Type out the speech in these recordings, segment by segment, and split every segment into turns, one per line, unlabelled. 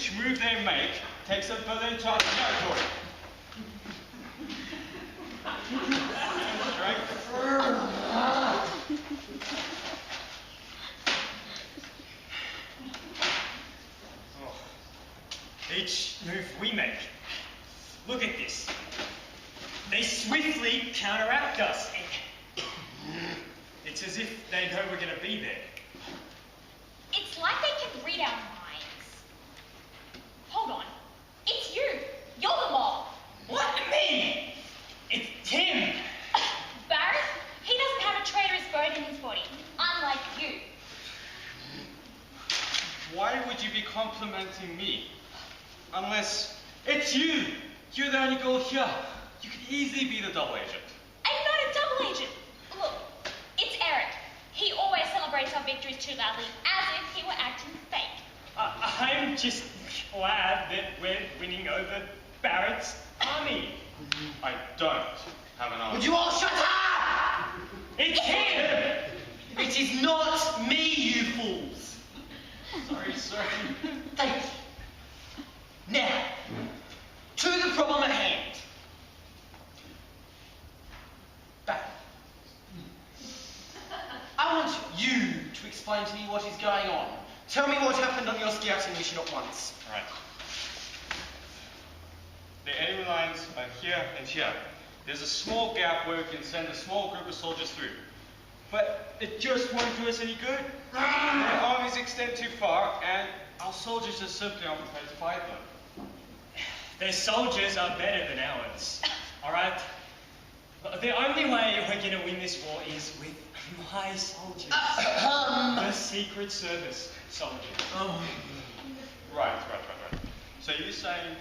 each move they make takes them further into our territory. Right? Oh. Each move we make. Look at this. They swiftly counteract us. It's as if they know we're going to be there.
It's like they can read our minds. Hold on. It's you. You're the mob.
What? Me? It's Tim.
Barrett, he doesn't have a traitorous bone in his body, unlike you.
Why would you be complimenting me? Unless it's you. You're the only girl here. You could easily be the double agent.
I'm not a double agent. Look, it's Eric. He always celebrates our victories too loudly, as if he were acting fake.
I'm just glad that we're winning over Barrett's army. I don't have an army.
Would you all shut up?
It's him!
It is not me, you fools.
Sorry, sir.
Thank you. Now, to the problem at hand. Back. I want you to explain to me what is going on. Tell me what happened on your scouting mission at once.
Right. The enemy lines are here and here. There's a small gap where we can send a small group of soldiers through. But it just won't do us any good. Their armies extend too far, and our soldiers are simply unprepared to fight them. Their soldiers are better than ours, alright? The only way we're going to win this war is with my soldiers. The Secret Service soldiers. Right. So you're saying,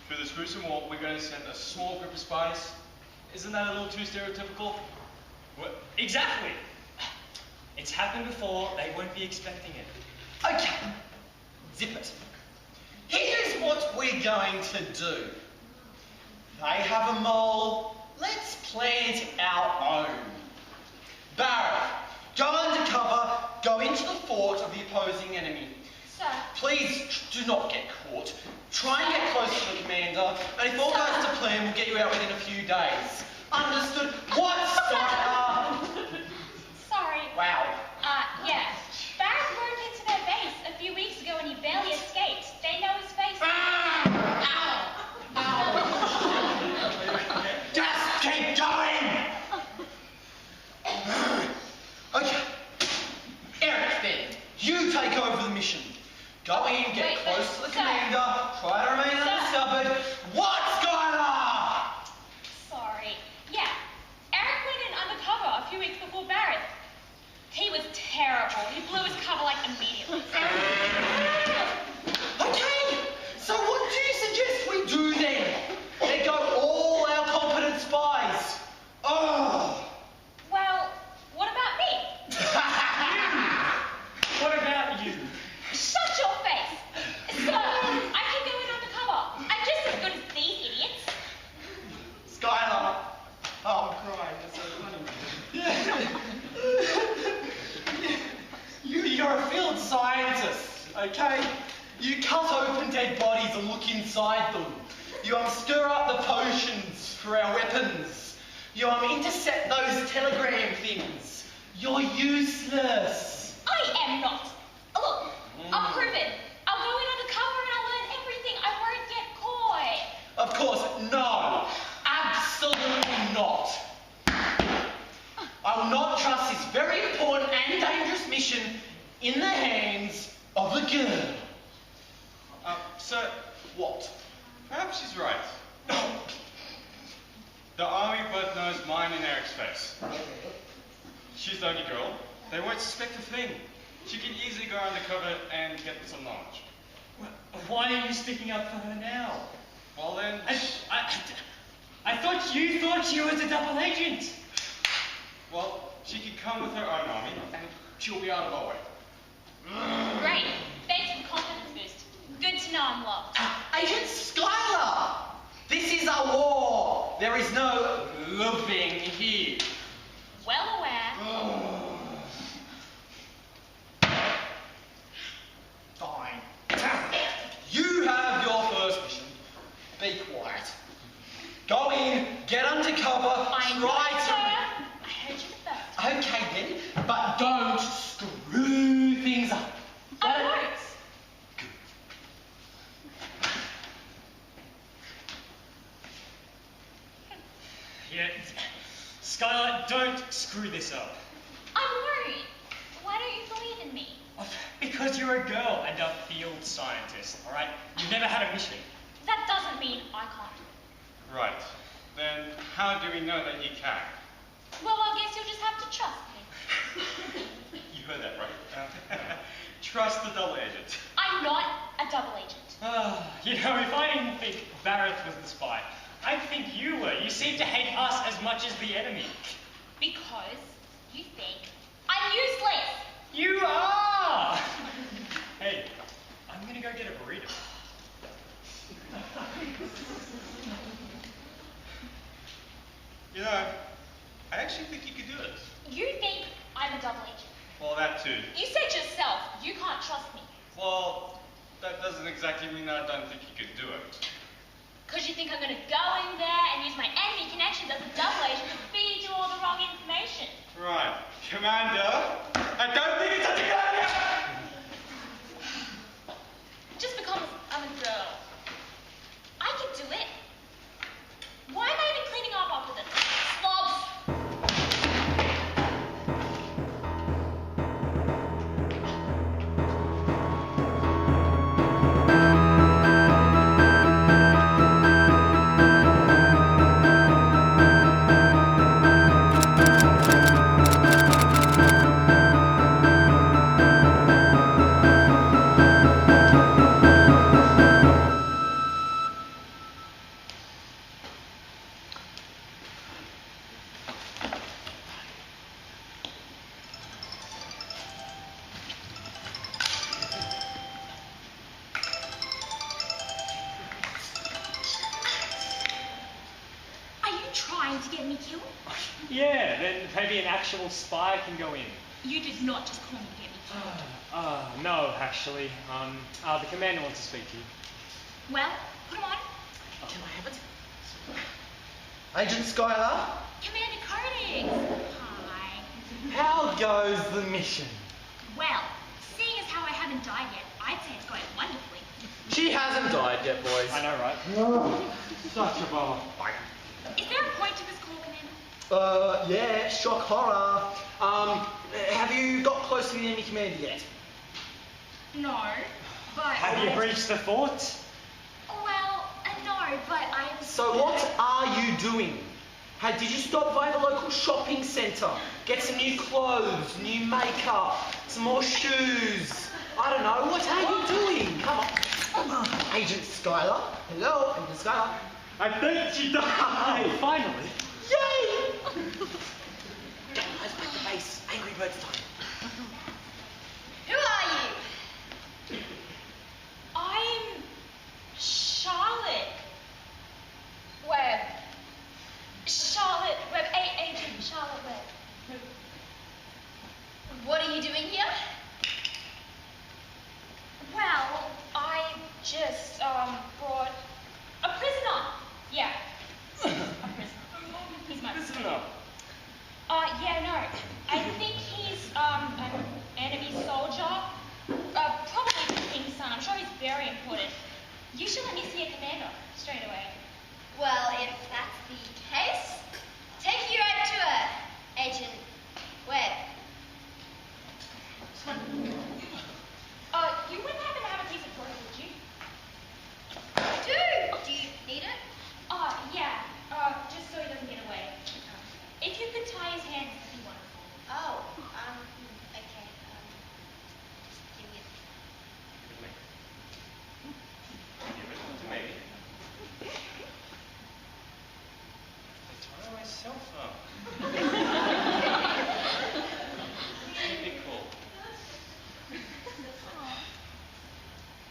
through this gruesome war, we're going to send a small group of spies? Isn't that a little too stereotypical? Well, exactly. It's happened before, they won't be expecting it.
Okay, zip it. Here's what we're going to do. They have a mole, let's plant our own. Barrett, go undercover, go into the fort of the opposing enemy.
Sir.
Please do not get caught. Try and get close to the commander, and if all goes to plan, we'll get you out within a few days. Understood? What, Skylar?
Sorry.
Wow.
Yeah. Barrett broke into their base a few weeks ago and he barely escaped. They know his face.
Ow! Just keep going! Okay. Eric, then, you take over the mission. Go in, get close to the commander, try to remain undiscovered. What, Skylar?
Sorry. Yeah. Eric went in undercover a few weeks before Barrett. He was terrible. He blew his cover like immediately.
Okay, so what do you suggest we do then? Let go all our competent spies. Oh.
Well, what about me?
What about you?
Shut your face! So, I can go in undercover. I'm just as good as these idiots.
Skylar. Oh, I'm crying. That's so funny. You're a field scientist, okay? You cut open dead bodies and look inside them. You stir up the potions for our weapons. You intercept those telegram things. You're useless.
I am not. Look, I'll prove it. I'll go in undercover and I'll learn everything. I won't get caught.
Of course, no. Absolutely not. I will not trust this very important and dangerous mission in the hands of the girl.
Sir,
What?
perhaps she's right. The army both knows mine and Eric's face. She's the only girl. They won't suspect a thing. She can easily go undercover and get some knowledge.
Why are you sticking up for her now?
Well then...
I thought you thought she was a double agent.
Well, she can come with her own army, and she'll be out of our way.
Great. Thanks for the confidence boost. Good to know I'm loved.
Agent Skylar! This is a war! There is no loving here.
Well aware.
Fine. undercover.
I know, sir. I heard you first.
Okay then, but don't screw things up.
I won't.
Yeah. Skylar, don't screw this up.
I'm worried. Why don't you believe in me?
Because you're a girl and a field scientist, alright? You've never had a mission.
That doesn't mean I can't do it.
Right. Then how do we know that you can?
Well, I guess you'll just have to trust me.
You heard that right. Trust the double agent.
I'm not a double agent.
You know, if I didn't think Barrett was the spy, I'd think you were. You seem to hate us as much as the enemy.
Because you think I'm useless.
You are! Hey, I'm gonna go get a burrito.
You know, I actually think you could do it.
You think I'm a double agent.
Well, that too.
You said yourself you can't trust me.
Well, that doesn't exactly mean that I don't think you could do it.
Because you think I'm going to go in there and use my enemy connections as a double agent to feed you all the wrong information.
Right. Commander, I don't think it's such a good idea!
Just because I'm a girl. I can do it. Why am I even cleaning up after this? Slobs! To get me killed?
Yeah, then maybe an actual spy can go in.
You did not just call me to get me killed.
No, actually. The commander wants to speak to you.
Well, put him on.
Can I have it? Agent Skylar,
Commander Koenig. Hi.
how goes the mission?
Well, seeing as how I haven't died yet, I'd say it's going wonderfully.
She hasn't died yet, boys.
I know, right?
Such a bummer.
Is there a point to this call, Commander?
Yeah, shock horror. Have you got close to the enemy commander yet?
No, but...
Have you breached the fort?
Well, no, but I'm...
So what are you doing? Hey, did you stop by the local shopping centre? Get some new clothes, new makeup, some more shoes. I don't know, what are you doing? Come on. Agent Skylar. Hello, Agent Skylar.
I think she died!
Finally.
Yay! Let's back to base. Angry Birds time.
Who are you? I'm... Charlotte. Webb. Charlotte Webb. Agent Charlotte Webb. What are you doing here? Well, I just, brought a prisoner. Yeah. A prisoner. He's my prisoner. Yeah, no. I think he's, an enemy soldier. Probably the king's son. I'm sure he's very important. You should let me see a commander straight away.
Well, if that's the case, take you right to her, Agent Webb.
You wouldn't happen to have a piece of cloth, would you?
I do. Do you need it?
Yeah. Just so he doesn't get away. If you could tie his hands, that'd be wonderful.
Oh, okay. Just give me it.
Give it to me. I tie myself up. Be cool.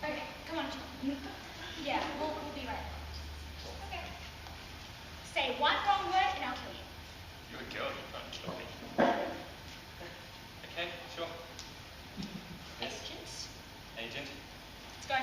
Okay, come on. Yeah, we'll be right back. Okay. Say one wrong word and I'll kill you.
You're a girl, you can't kill me. Okay, sure.
Agents,
Agent.
let's go.